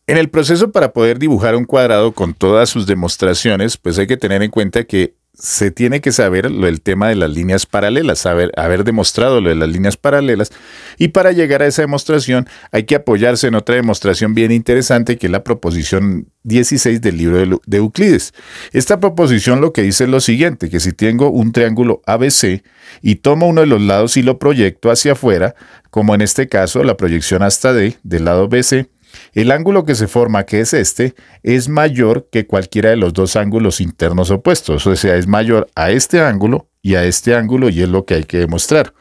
En el proceso para poder dibujar un cuadrado con todas sus demostraciones, pues hay que tener en cuenta que se tiene que saber lo del tema de las líneas paralelas, haber demostrado lo de las líneas paralelas, y para llegar a esa demostración hay que apoyarse en otra demostración bien interesante que es la proposición 16 del libro de Euclides. Esta proposición lo que dice es lo siguiente, que si tengo un triángulo ABC y tomo uno de los lados y lo proyecto hacia afuera, como en este caso la proyección hasta D del lado BC, el ángulo que se forma, que es este, es mayor que cualquiera de los dos ángulos internos opuestos, o sea, es mayor a este ángulo y a este ángulo, y es lo que hay que demostrar.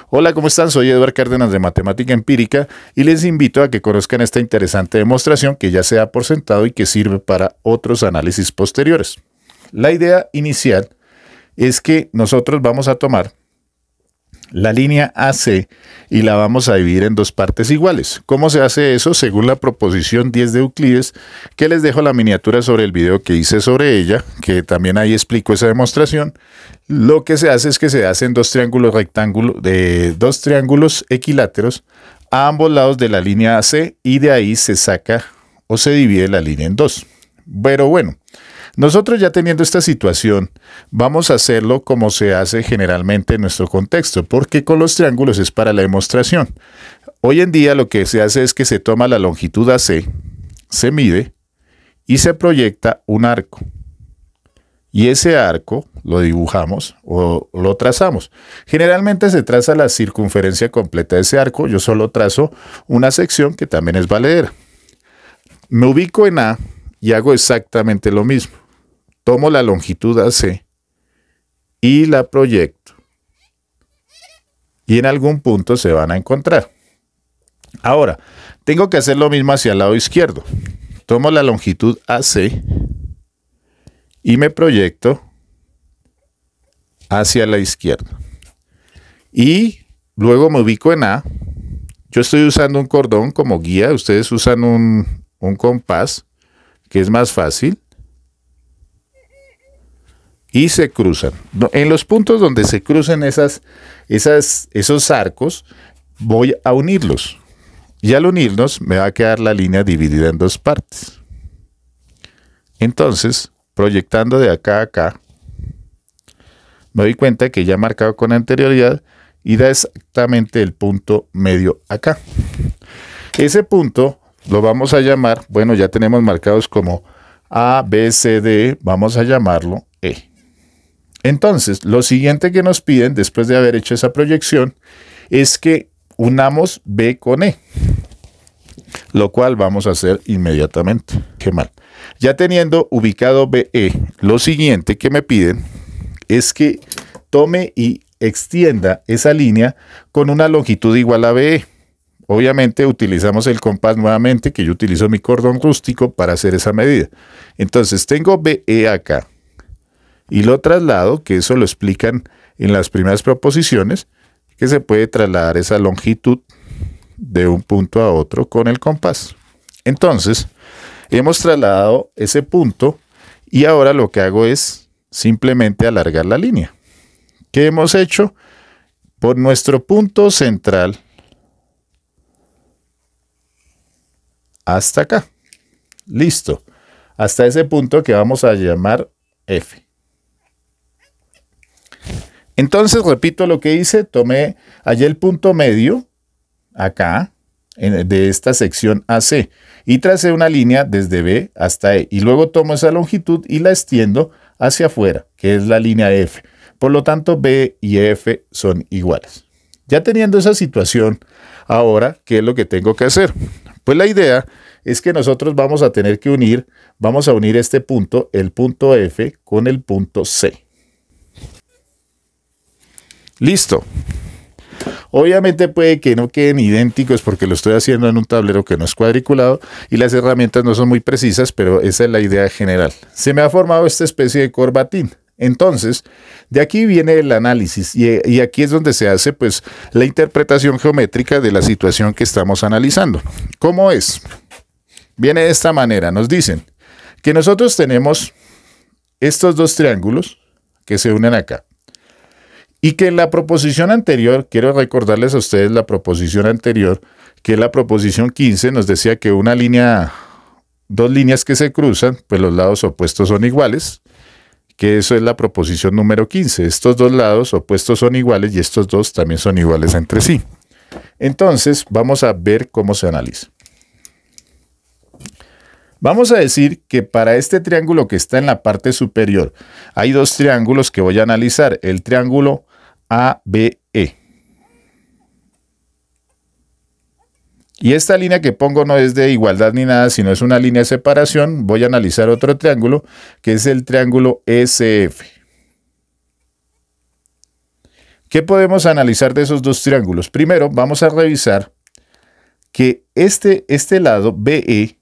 Hola, ¿cómo están? Soy Eduardo Cárdenas de Matemática Empírica y les invito a que conozcan esta interesante demostración que ya se da por sentado y que sirve para otros análisis posteriores. La idea inicial es que nosotros vamos a tomar la línea AC y la vamos a dividir en dos partes iguales. ¿Cómo se hace eso? Según la proposición 10 de Euclides, que les dejo la miniatura sobre el video que hice sobre ella, que también ahí explico esa demostración. Lo que se hace es que se hacen dos triángulos dos triángulos equiláteros a ambos lados de la línea AC y de ahí se saca o se divide la línea en dos. Pero bueno, nosotros ya teniendo esta situación, vamos a hacerlo como se hace generalmente en nuestro contexto, porque con los triángulos es para la demostración. Hoy en día lo que se hace es que se toma la longitud AC, se mide y se proyecta un arco. Y ese arco lo dibujamos o lo trazamos. Generalmente se traza la circunferencia completa de ese arco, yo solo trazo una sección que también es valedera. Me ubico en A y hago exactamente lo mismo. Tomo la longitud AC y la proyecto. Y en algún punto se van a encontrar. Ahora, tengo que hacer lo mismo hacia el lado izquierdo. Tomo la longitud AC y me proyecto hacia la izquierda. Y luego me ubico en A. Yo estoy usando un cordón como guía. Ustedes usan un compás, que es más fácil. Y se cruzan. En los puntos donde se cruzan esos arcos, voy a unirlos. Y al unirlos me va a quedar la línea dividida en dos partes. Entonces, proyectando de acá a acá, me doy cuenta que ya he marcado con anterioridad y da exactamente el punto medio acá. Ese punto lo vamos a llamar, bueno, ya tenemos marcados como A, B, C, D, vamos a llamarlo E. Entonces, lo siguiente que nos piden, después de haber hecho esa proyección, es que unamos B con E, lo cual vamos a hacer inmediatamente. Qué mal. Ya teniendo ubicado BE, lo siguiente que me piden es que tome y extienda esa línea con una longitud igual a BE. Obviamente utilizamos el compás nuevamente, que yo utilizo mi cordón rústico para hacer esa medida. Entonces, tengo BE acá. Y lo traslado, que eso lo explican en las primeras proposiciones, que se puede trasladar esa longitud de un punto a otro con el compás. Entonces, hemos trasladado ese punto y ahora lo que hago es simplemente alargar la línea. ¿Qué hemos hecho? Por nuestro punto central hasta acá. Listo. Hasta ese punto que vamos a llamar F. Entonces, repito lo que hice, tomé allí el punto medio, acá, de esta sección AC, y tracé una línea desde B hasta E, y luego tomo esa longitud y la extiendo hacia afuera, que es la línea F. Por lo tanto, B y F son iguales. Ya teniendo esa situación, ahora, ¿qué es lo que tengo que hacer? Pues la idea es que nosotros vamos a tener que unir este punto, el punto F, con el punto C. Listo. Obviamente puede que no queden idénticos porque lo estoy haciendo en un tablero que no es cuadriculado y las herramientas no son muy precisas, pero esa es la idea general. Se me ha formado esta especie de corbatín. Entonces, de aquí viene el análisis y aquí es donde se hace pues la interpretación geométrica de la situación que estamos analizando. ¿Cómo es? Viene de esta manera. Nos dicen que nosotros tenemos estos dos triángulos que se unen acá. Y que en la proposición anterior, quiero recordarles a ustedes la proposición anterior, que la proposición 15 nos decía que una línea dos líneas que se cruzan, pues los lados opuestos son iguales, que eso es la proposición número 15. Estos dos lados opuestos son iguales y estos dos también son iguales entre sí. Entonces, vamos a ver cómo se analiza. Vamos a decir que para este triángulo que está en la parte superior, hay dos triángulos que voy a analizar, el triángulo ABE. Y esta línea que pongo no es de igualdad ni nada, sino es una línea de separación. Voy a analizar otro triángulo, que es el triángulo SF. ¿Qué podemos analizar de esos dos triángulos? Primero, vamos a revisar que este lado BE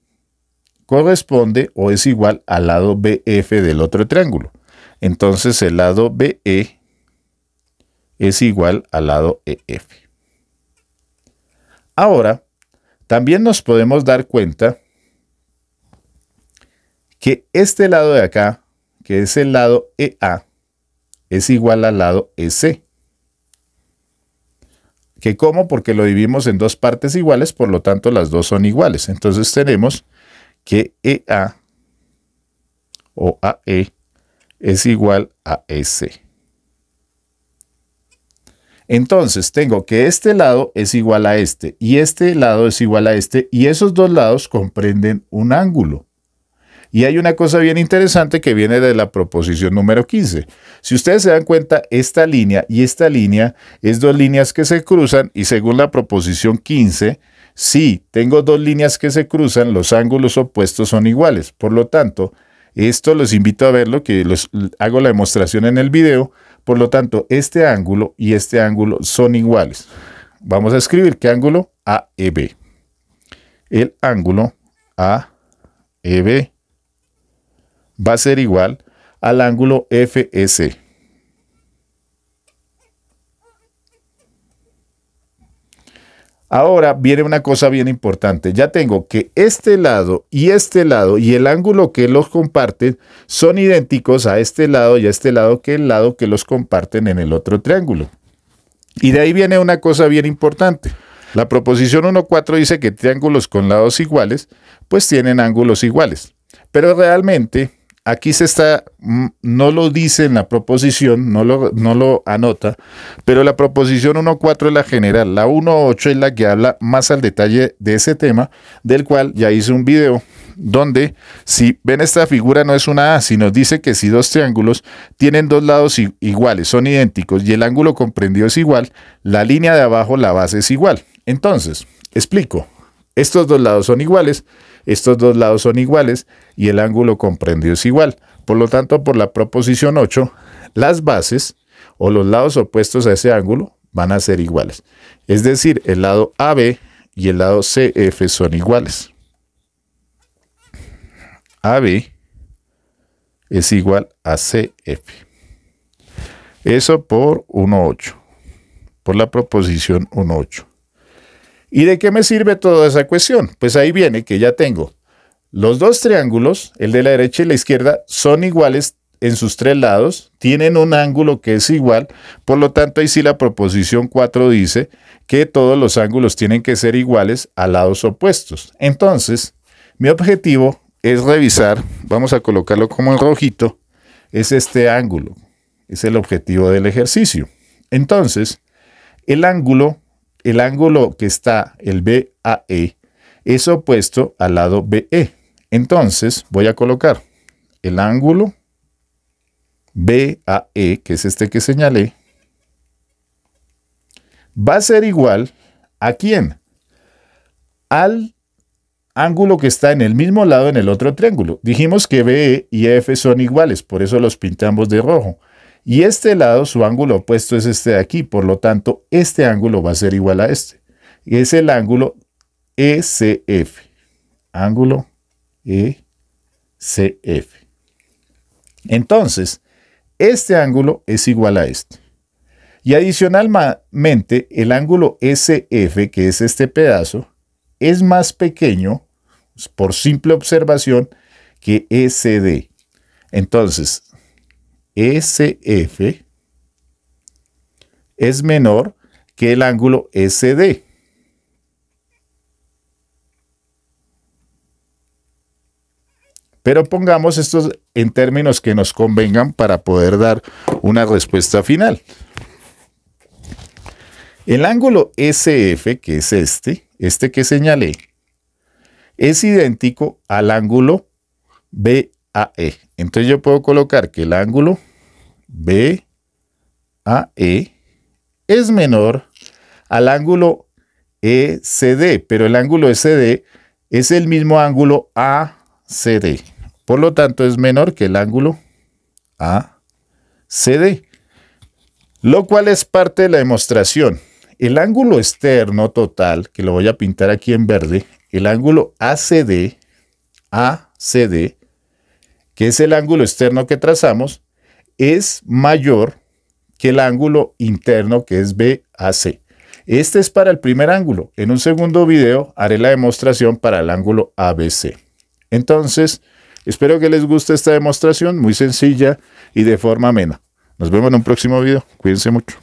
corresponde o es igual al lado BF del otro triángulo. Entonces, el lado BE es igual al lado EF. Ahora, también nos podemos dar cuenta que este lado de acá, que es el lado EA, es igual al lado EC. ¿Que cómo? Porque lo dividimos en dos partes iguales, por lo tanto las dos son iguales. Entonces tenemos que EA o AE es igual a EC. Entonces tengo que este lado es igual a este y este lado es igual a este y esos dos lados comprenden un ángulo. Y hay una cosa bien interesante que viene de la proposición número 15. Si ustedes se dan cuenta, esta línea y esta línea es dos líneas que se cruzan y según la proposición 15, si tengo dos líneas que se cruzan, los ángulos opuestos son iguales. Por lo tanto, esto los invito a verlo, que hago la demostración en el video. Por lo tanto, este ángulo y este ángulo son iguales. Vamos a escribir qué ángulo AEB. El ángulo AEB va a ser igual al ángulo FEC. Ahora viene una cosa bien importante. Ya tengo que este lado y el ángulo que los comparten son idénticos a este lado y a este lado que el lado que los comparten en el otro triángulo. Y de ahí viene una cosa bien importante. La proposición 1.4 dice que triángulos con lados iguales, pues tienen ángulos iguales. Pero realmente aquí no lo dice en la proposición, no lo anota, pero la proposición 1.4 es la general, la 1.8 es la que habla más al detalle de ese tema, del cual ya hice un video, donde si ven esta figura no es una A, sino dice que si dos triángulos tienen dos lados iguales, son idénticos y el ángulo comprendido es igual, la línea de abajo, la base es igual. Entonces, explico, estos dos lados son iguales, estos dos lados son iguales y el ángulo comprendido es igual. Por lo tanto, por la proposición 8, las bases o los lados opuestos a ese ángulo van a ser iguales. Es decir, el lado AB y el lado CF son iguales. AB es igual a CF. Eso por 1.8, por la proposición 1.8. ¿Y de qué me sirve toda esa cuestión? Pues ahí viene que ya tengo los dos triángulos, el de la derecha y la izquierda, son iguales en sus tres lados, tienen un ángulo que es igual, por lo tanto ahí sí la proposición 4 dice que todos los ángulos tienen que ser iguales a lados opuestos. Entonces, mi objetivo es revisar, vamos a colocarlo como en rojito, es este ángulo, es el objetivo del ejercicio. Entonces, el ángulo que está, el BAE, es opuesto al lado BE. Entonces, voy a colocar el ángulo BAE, que es este que señalé, va a ser igual ¿a quién? Al ángulo que está en el mismo lado en el otro triángulo. Dijimos que BE y F son iguales, por eso los pintamos de rojo. Y este lado, su ángulo opuesto es este de aquí, por lo tanto, este ángulo va a ser igual a este. Y es el ángulo ECF. Ángulo ECF. Entonces, este ángulo es igual a este. Y adicionalmente, el ángulo SF, que es este pedazo, es más pequeño, por simple observación, que SD. Entonces, SF es menor que el ángulo SD. Pero pongamos estos en términos que nos convengan para poder dar una respuesta final. El ángulo SF, que es este que señalé, es idéntico al ángulo BAE. Entonces yo puedo colocar que el ángulo BAE es menor al ángulo ECD, pero el ángulo ECD es el mismo ángulo ACD. Por lo tanto, es menor que el ángulo ACD, lo cual es parte de la demostración. El ángulo externo total, que lo voy a pintar aquí en verde, el ángulo ACD, que es el ángulo externo que trazamos, es mayor que el ángulo interno, que es BAC. Este es para el primer ángulo. En un segundo video haré la demostración para el ángulo ABC. Entonces, espero que les guste esta demostración, muy sencilla y de forma amena. Nos vemos en un próximo video. Cuídense mucho.